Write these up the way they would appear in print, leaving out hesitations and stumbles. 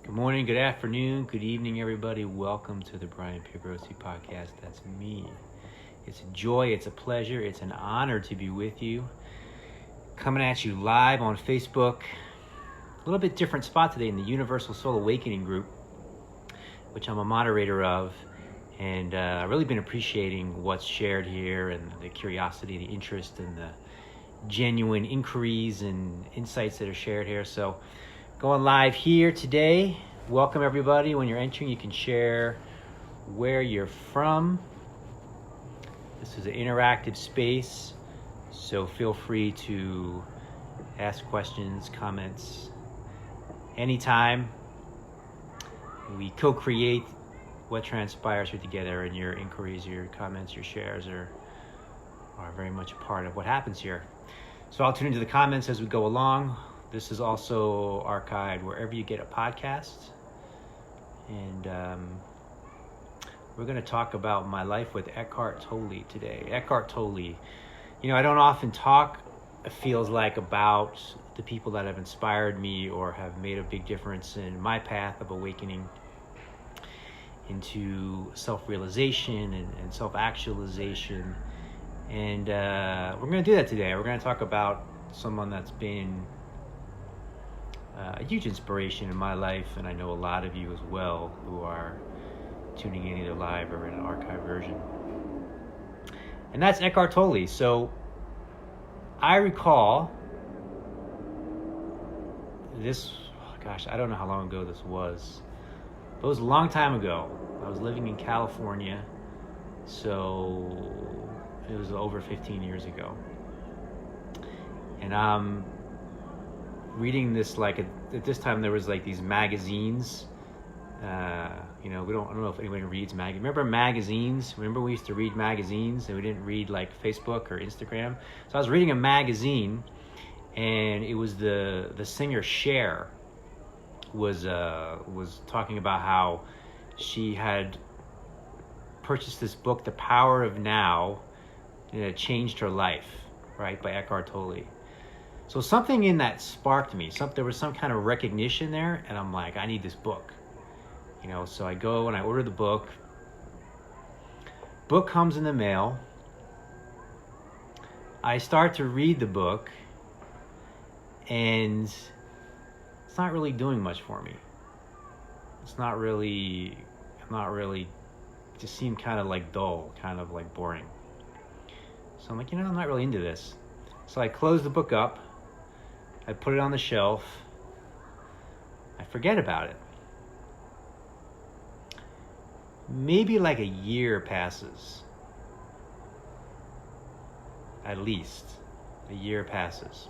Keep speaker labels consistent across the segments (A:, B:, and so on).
A: Good morning, good afternoon, good evening, everybody. Welcome to the Brian Piergrossi podcast. That's me. It's a joy, it's a pleasure, it's an honor to be with you. Coming at you live on Facebook. A little bit different spot today in the Universal Soul Awakening group, which I'm a moderator of. And I've really been appreciating what's shared here and the curiosity, the interest, and the genuine inquiries and insights that are shared here. So going live here today. Welcome everybody. When you're entering, you can share where you're from. This is an interactive space, so feel free to ask questions, comments anytime. We co-create what transpires here together, and your inquiries, your comments, your shares are very much a part of what happens here. So I'll tune into the comments as we go along. This is also archived wherever you get a podcast. And we're going to talk about my life with Eckhart Tolle today. Eckhart Tolle. I don't often talk, it feels like, about the people that have inspired me or have made a big difference in my path of awakening into self-realization and self-actualization. And we're going to do that today. We're going to talk about someone that's been a huge inspiration in my life, and I know a lot of you as well who are tuning in either live or in an archive version. And that's Eckhart Tolle. So I recall this, I don't know how long ago this was, but it was a long time ago. I was living in California, so it was over 15 years ago. And I'm reading this, at this time there was these magazines. I don't know if anybody reads magazines. Remember magazines? Remember we used to read magazines and we didn't read Facebook or Instagram? So I was reading a magazine, and it was the singer Cher was talking about how she had purchased this book, The Power of Now, and it changed her life, right, by Eckhart Tolle. So something in that sparked me. There was some kind of recognition there, and I'm like, I need this book. So I go and I order the book. Book comes in the mail. I start to read the book, and it's not really doing much for me. It just seemed kind of dull, kind of boring. So I'm like, I'm not really into this. So I close the book up. I put it on the shelf. I forget about it. Maybe a year passes. At least a year passes.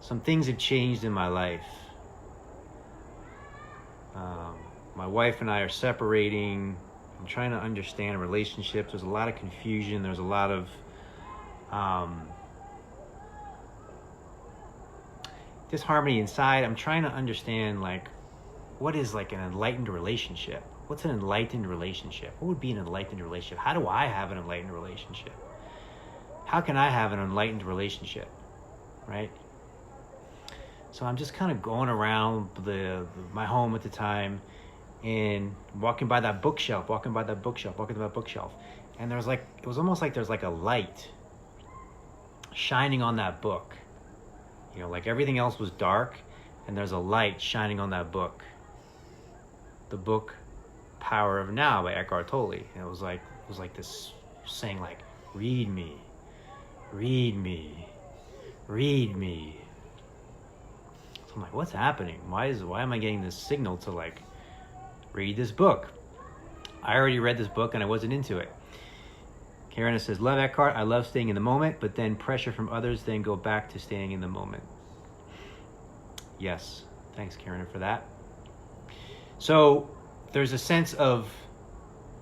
A: Some things have changed in my life. My wife and I are separating. I'm trying to understand relationships. There's a lot of confusion. There's a lot of disharmony inside. I'm trying to understand what is an enlightened relationship? What's an enlightened relationship? What would be an enlightened relationship? How do I have an enlightened relationship? How can I have an enlightened relationship? Right? So I'm just kind of going around my home at the time and walking by that bookshelf, and there's it was almost like there's a light shining on that book. Everything else was dark, and there's a light shining on that book. The book, Power of Now by Eckhart Tolle. And it was like this saying read me, read me, read me. So I'm like, what's happening? Why am I getting this signal to read this book? I already read this book and I wasn't into it. Karen says, love Eckhart. I love staying in the moment, but then pressure from others, then go back to staying in the moment. Yes. Thanks, Karen, for that. So there's a sense of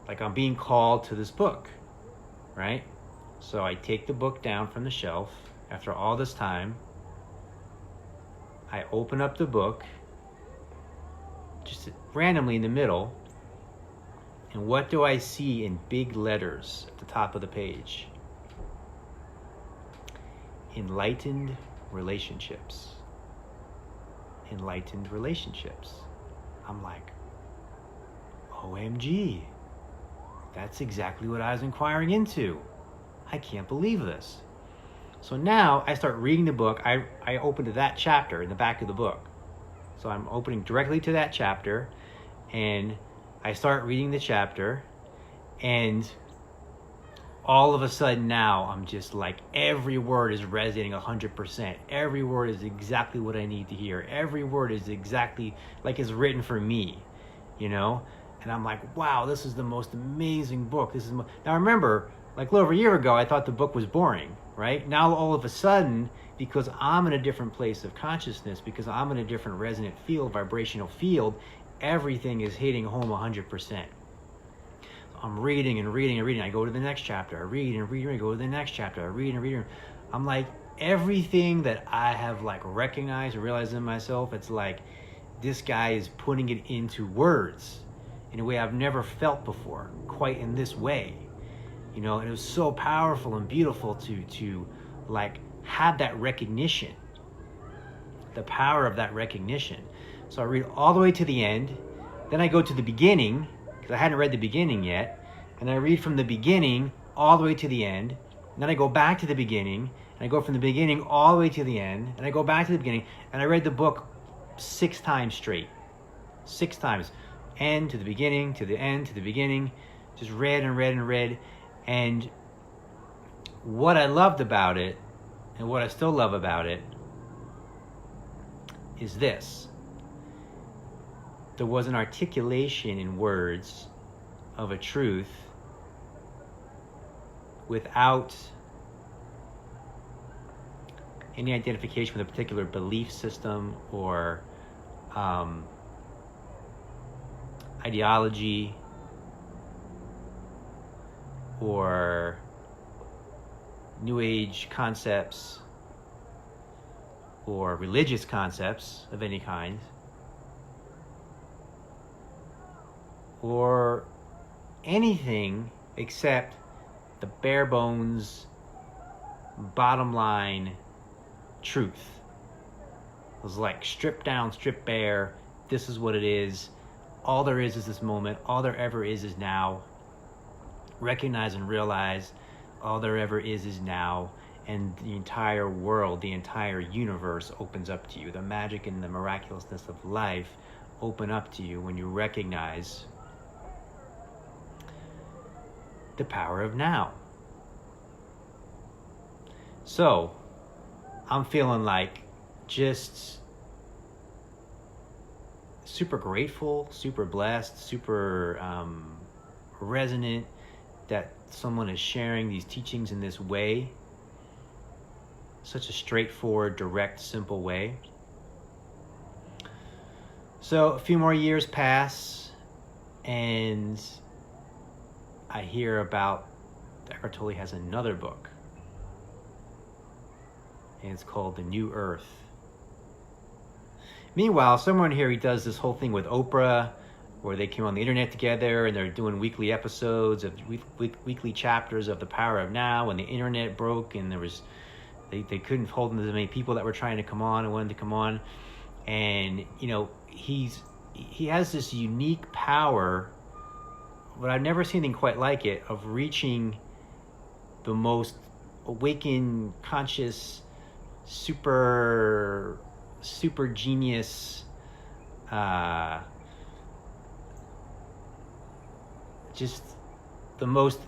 A: I'm being called to this book, right? So I take the book down from the shelf after all this time. I open up the book just randomly in the middle, and what do I see in big letters at the top of the page? Enlightened relationships. enlightened relationships. I'm like, OMG, that's exactly what I was inquiring into. I can't believe this. So now I start reading the book. I open to that chapter in the back of the book. So I'm opening directly to that chapter, and I start reading the chapter, and all of a sudden now I'm just like, every word is resonating 100%. Every word is exactly what I need to hear. Every word is exactly like it's written for me, you know? And I'm like, wow, this is the most amazing book. Now remember, like a little over a year ago, I thought the book was boring, right? Now all of a sudden, because I'm in a different place of consciousness, because I'm in a different resonant field, vibrational field, everything is hitting home 100%. I'm reading and reading and reading. I go to the next chapter. I read and read and read. I go to the next chapter. I read and read. I'm like, everything that I have like recognized or realized in myself, it's like this guy is putting it into words in a way I've never felt before, quite in this way. You know, and it was so powerful and beautiful to like have that recognition, the power of that recognition. So I read all the way to the end. Then I go to the beginning, because I hadn't read the beginning yet. And I read from the beginning all the way to the end. And then I go back to the beginning. And I go from the beginning all the way to the end. And I go back to the beginning. And I read the book 6 times straight. 6 times. End to the beginning, to the end, to the beginning. Just read and read and read. And what I loved about it, and what I still love about it, is this. There was an articulation in words of a truth without any identification with a particular belief system or ideology or New Age concepts or religious concepts of any kind, or anything except the bare bones, bottom line truth. It was like stripped down, stripped bare. This is what it is. All there is this moment. All there ever is now. Recognize and realize all there ever is now. And the entire world, the entire universe opens up to you. The magic and the miraculousness of life open up to you when you recognize the power of now. So, I'm feeling like just super grateful, super blessed, super resonant that someone is sharing these teachings in this way. Such a straightforward, direct, simple way. So a few more years pass, and I hear about Eckhart Tolle has another book, and it's called The New Earth. Meanwhile, somewhere in here he does this whole thing with Oprah, where they came on the internet together and they're doing weekly episodes of weekly chapters of The Power of Now. When the internet broke and there was they couldn't hold as many people that were trying to come on and wanted to come on, and you know he has this unique power, but I've never seen anything quite like it, of reaching the most awakened, conscious, super genius, just the most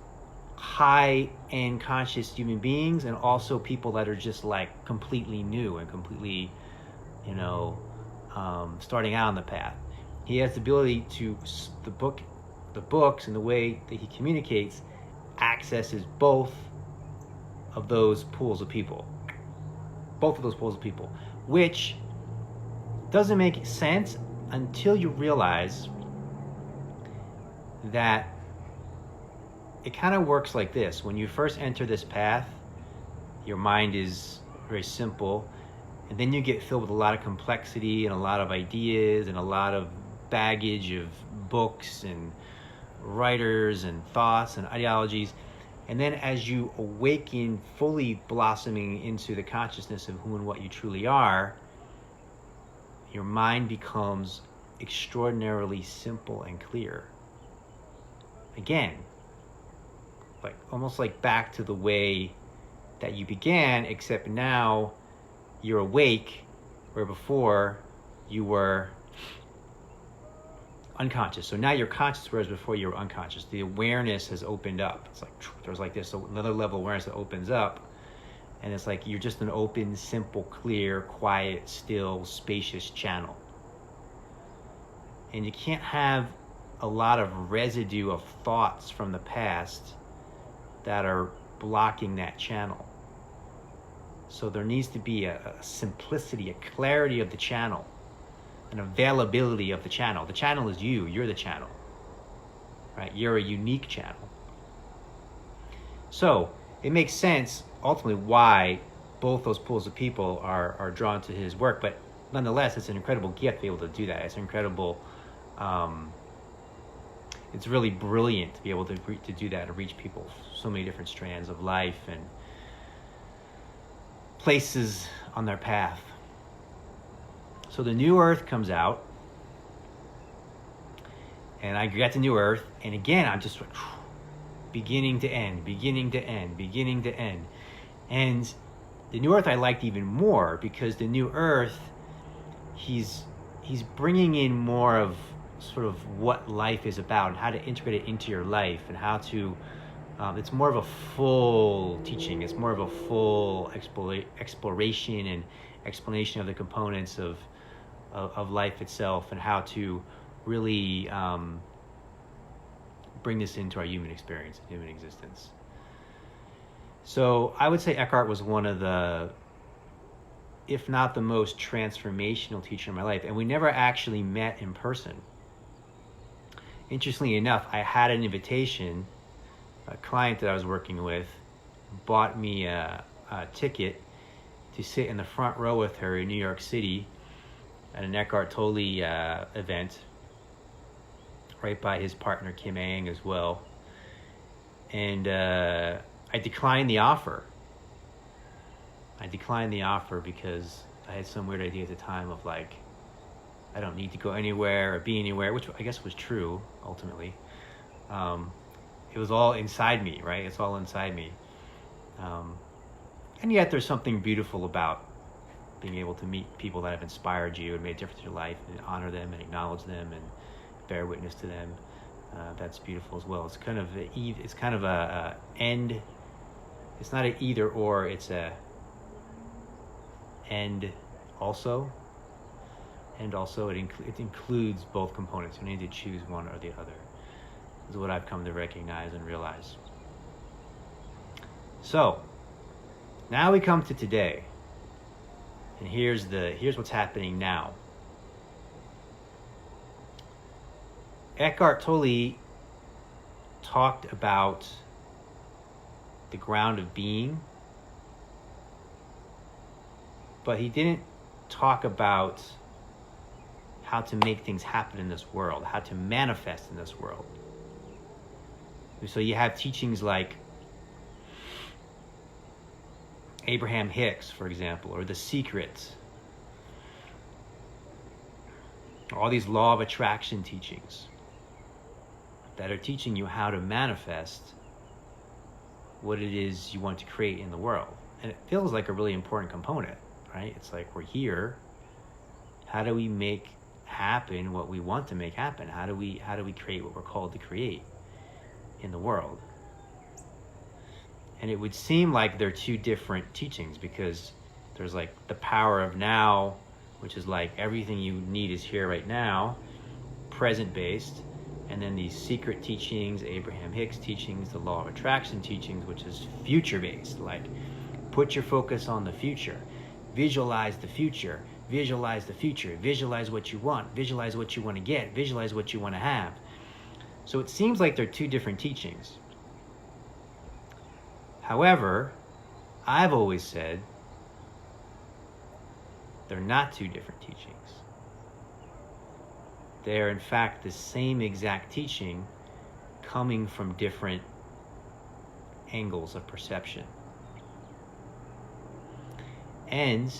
A: high-end conscious human beings, and also people that are just like completely new and completely, you know, starting out on the path. He has the ability to, the books and the way that he communicates accesses both of those pools of people. Which doesn't make sense until you realize that it kind of works like this. When you first enter this path, your mind is very simple, and then you get filled with a lot of complexity and a lot of ideas and a lot of baggage of books and writers and thoughts and ideologies. And then as you awaken, fully blossoming into the consciousness of who and what you truly are, your mind becomes extraordinarily simple and clear. Again, like almost like back to the way that you began, except now you're awake, where before you were unconscious. So now you're conscious, whereas before you were unconscious. The awareness has opened up. It's like there's like this another level of awareness that opens up, and it's like you're just an open, simple, clear, quiet, still, spacious channel. And you can't have a lot of residue of thoughts from the past that are blocking that channel. So there needs to be a simplicity, a clarity of the channel, an availability of the channel. The channel is you. You're the channel, right? You're a unique channel. So it makes sense ultimately why both those pools of people are drawn to his work, but nonetheless, it's an incredible gift to be able to do that. It's incredible. It's really brilliant to be able to do that, to reach people, so many different strands of life and places on their path. So the New Earth comes out, and I got to New Earth, and again, I'm just like, beginning to end, beginning to end, beginning to end. And the New Earth I liked even more, because the New Earth, he's bringing in more of sort of what life is about and how to integrate it into your life, and how to it's more of a full teaching. It's more of a full exploration and explanation of the components of life itself, and how to really bring this into our human experience, human existence. So I would say Eckhart was one of the, if not the most transformational teacher in my life. And we never actually met in person. Interestingly enough, I had an invitation. A client that I was working with bought me a ticket to sit in the front row with her in New York City at an Eckhart Tolle event, right by his partner Kim Ang as well. And I declined the offer. Because I had some weird idea at the time of like, I don't need to go anywhere or be anywhere, which I guess was true ultimately. It was all inside me, right? It's all inside me. And yet there's something beautiful about being able to meet people that have inspired you and made a difference in your life, and honor them and acknowledge them and bear witness to them. That's beautiful as well. It's kind of a end. It's not an either or, it's a and also. And also it includes both components. You need to choose one or the other. Is what I've come to recognize and realize. So now we come to today, and here's what's happening now. Eckhart Tolle talked about the ground of being, but he didn't talk about how to make things happen in this world, how to manifest in this world. So you have teachings like Abraham Hicks, for example, or The Secret, all these law of attraction teachings that are teaching you how to manifest what it is you want to create in the world. And it feels like a really important component, right? It's like, we're here. How do we make happen what we want to make happen? How do we create what we're called to create in the world? And it would seem like they're two different teachings, because there's like the power of now, which is like everything you need is here right now, present based, and then these secret teachings, Abraham Hicks teachings, the law of attraction teachings, which is future based, like put your focus on the future, visualize the future, visualize the future, visualize what you want, visualize what you want to get, visualize what you want to have. So it seems like they're two different teachings. However, I've always said they're not two different teachings. They are in fact the same exact teaching, coming from different angles of perception. And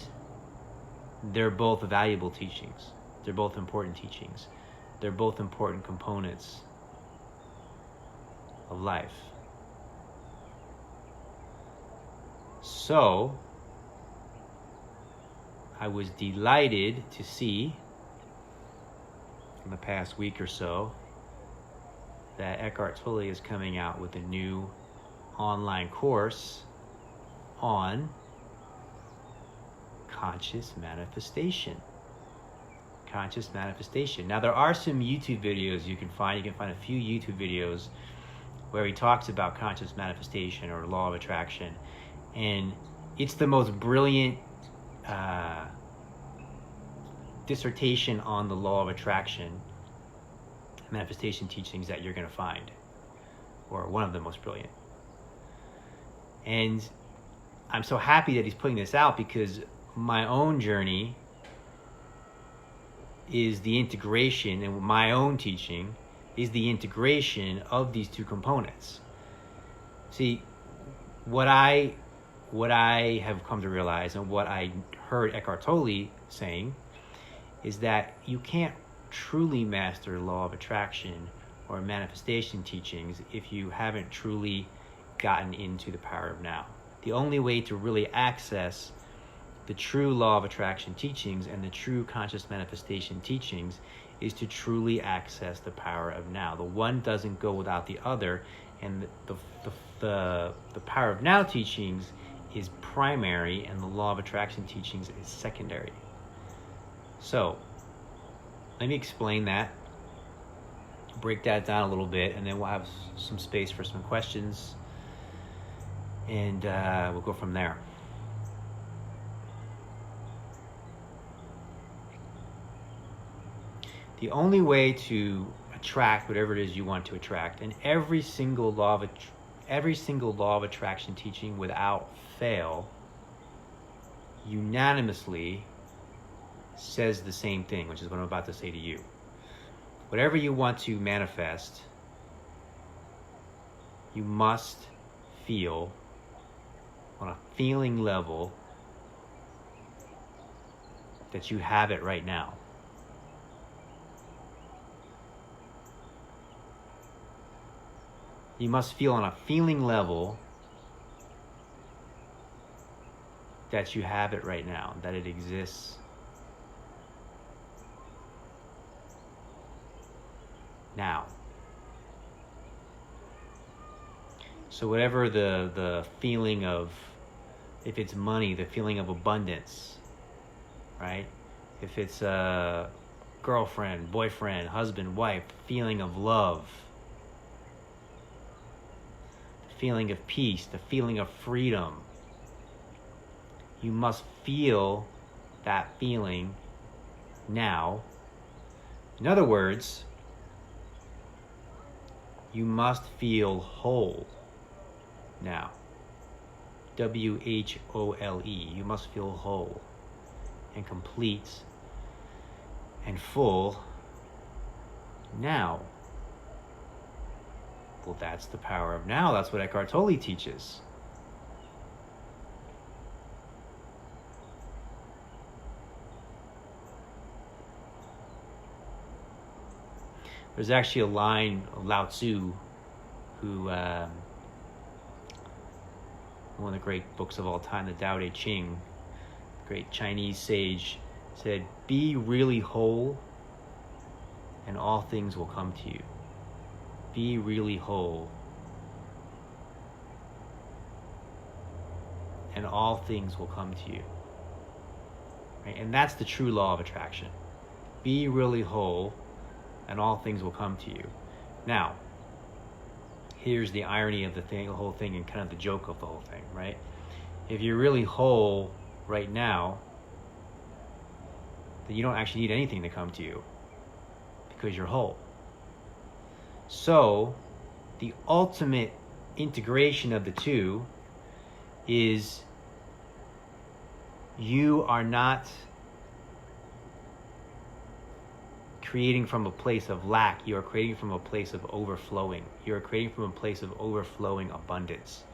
A: they're both valuable teachings. They're both important teachings. They're both important components of life. So, I was delighted to see in the past week or so that Eckhart Tolle is coming out with a new online course on conscious manifestation. Conscious manifestation. Now, there are some YouTube videos you can find. You can find a few YouTube videos where he talks about conscious manifestation or law of attraction. And it's the most brilliant dissertation on the law of attraction, manifestation teachings that you're going to find, or one of the most brilliant. And I'm so happy that he's putting this out, because my own journey is the integration, and my own teaching is the integration of these two components. See, what I have come to realize, and what I heard Eckhart Tolle saying, is that you can't truly master law of attraction or manifestation teachings if you haven't truly gotten into the power of now. The only way to really access the true law of attraction teachings and the true conscious manifestation teachings is to truly access the power of now. The one doesn't go without the other, and the power of now teachings is primary, and the law of attraction teachings is secondary. So, let me explain that, break that down a little bit, and then we'll have some space for some questions, and we'll go from there. The only way to attract whatever it is you want to attract, and every single law of attraction teaching without fail unanimously says the same thing, which is what I'm about to say to you. Whatever you want to manifest, you must feel on a feeling level that you have it right now. You must feel on a feeling level that you have it right now, that it exists now. So whatever the feeling of, if it's money, the feeling of abundance, right? If it's a girlfriend, boyfriend, husband, wife, feeling of love, the feeling of peace, the feeling of freedom, you must feel that feeling now. In other words, you must feel whole now. W-H-O-L-E. You must feel whole and complete and full now. Well, that's the power of now. That's what Eckhart Tolle teaches. There's actually a line of Lao Tzu, who, one of the great books of all time, the Tao Te Ching, great Chinese sage, said, "Be really whole, and all things will come to you." Be really whole, and all things will come to you. Right? And that's the true law of attraction. Be really whole, and all things will come to you. Now, here's the irony of the whole thing, and kind of the joke of the whole thing, right? If you're really whole right now, then you don't actually need anything to come to you, because you're whole. So, the ultimate integration of the two is you are not creating from a place of lack. You are creating from a place of overflowing. You are creating from a place of overflowing abundance.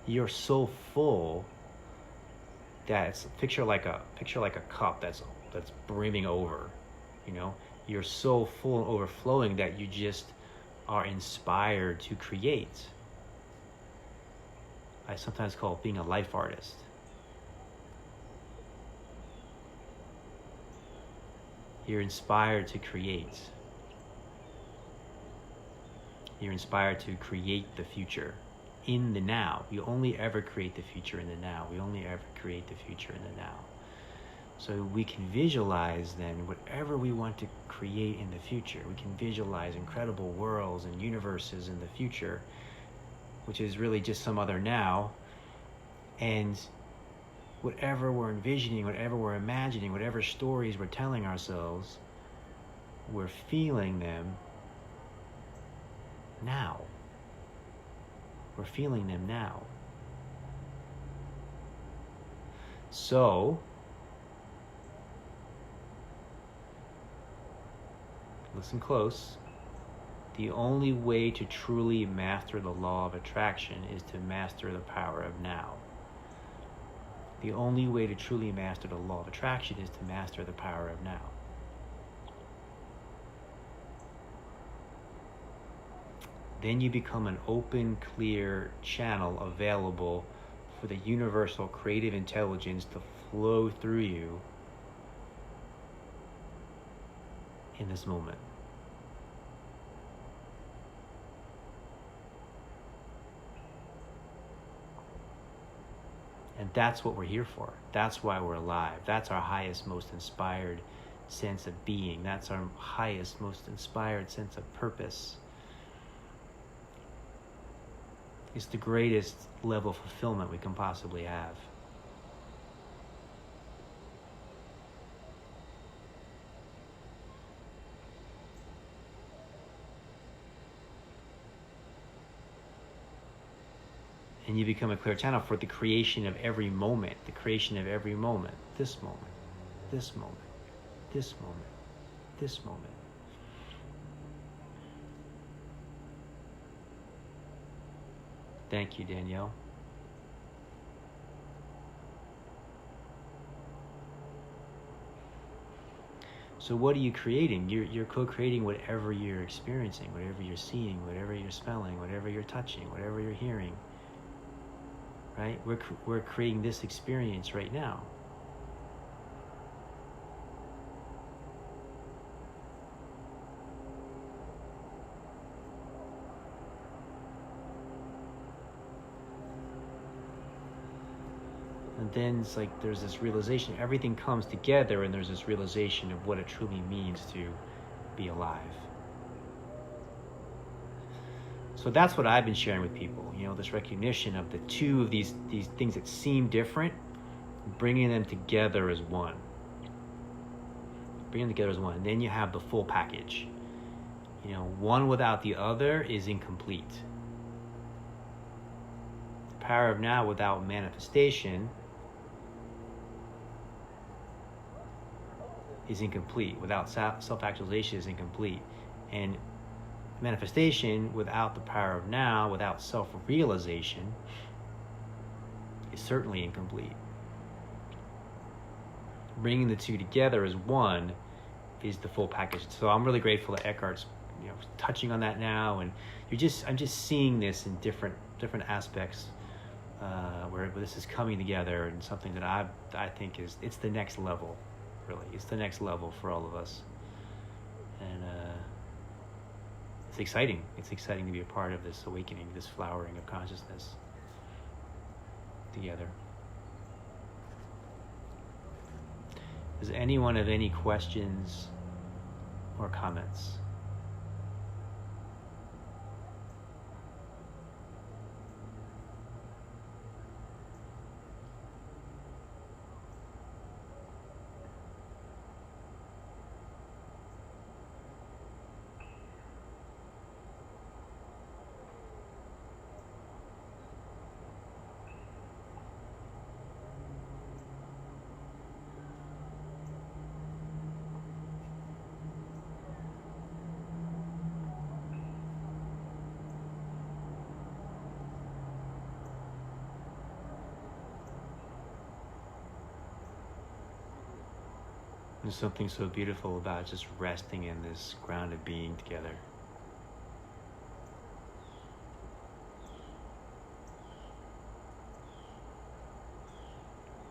A: You're so full that's picture like a cup that's brimming over. You know, you're so full and overflowing that you just are inspired to create. I sometimes call it being a life artist. You're inspired to create. You're inspired to create the future in the now. We only ever create the future in the now. We only ever create the future in the now. So we can visualize then whatever we want to create in the future. We can visualize incredible worlds and universes in the future, which is really just some other now. And whatever we're envisioning, whatever we're imagining, whatever stories we're telling ourselves, we're feeling them now. We're feeling them now. So, listen close. The only way to truly master the law of attraction is to master the power of now. The only way to truly master the law of attraction is to master the power of now. Then you become an open, clear channel available for the universal creative intelligence to flow through you in this moment. And that's what we're here for. That's why we're alive. That's our highest, most inspired sense of being. That's our highest, most inspired sense of purpose. It's the greatest level of fulfillment we can possibly have. And you become a clear channel for the creation of every moment, the creation of every moment, this moment, this moment, this moment, this moment. Thank you, Danielle. So what are you creating? You're co-creating whatever you're experiencing, whatever you're seeing, whatever you're smelling, whatever you're touching, whatever you're hearing. Right? We're creating this experience right now. And then it's like there's this realization, everything comes together, and there's this realization of what it truly means to be alive. So that's what I've been sharing with people, this recognition of the two of these things that seem different, bringing them together as one. Bringing them together as one. And then you have the full package. One without the other is incomplete. The power of now without manifestation is incomplete. Without self-actualization is incomplete. And manifestation without the power of now, without self-realization, is certainly incomplete. Bringing the two together as one is the full package. So I'm really grateful that Eckhart's touching on that now, and I'm just seeing this in different aspects where this is coming together, and something that I think it's the next level. Really, it's the next level for all of us, and it's exciting. It's exciting to be a part of this awakening, this flowering of consciousness together. Does anyone have any questions or comments? There's something so beautiful about just resting in this grounded being together.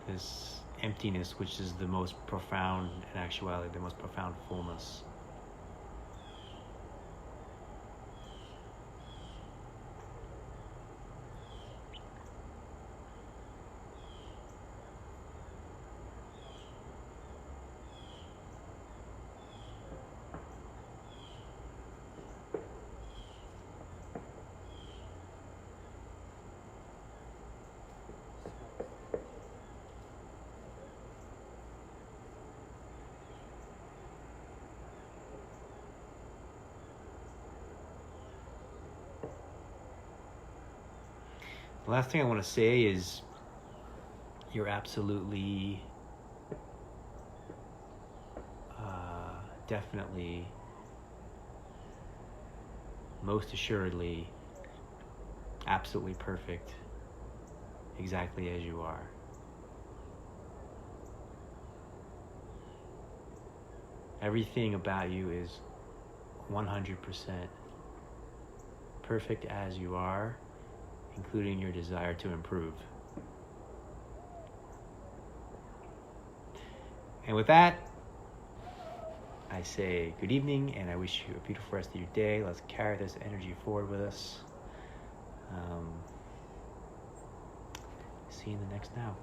A: This emptiness, which is the most profound, in actuality, the most profound fullness. The last thing I want to say is you're absolutely, definitely, most assuredly, absolutely perfect, exactly as you are. Everything about you is 100% perfect as you are, including your desire to improve. And with that, I say good evening, and I wish you a beautiful rest of your day. Let's carry this energy forward with us. See you in the next now.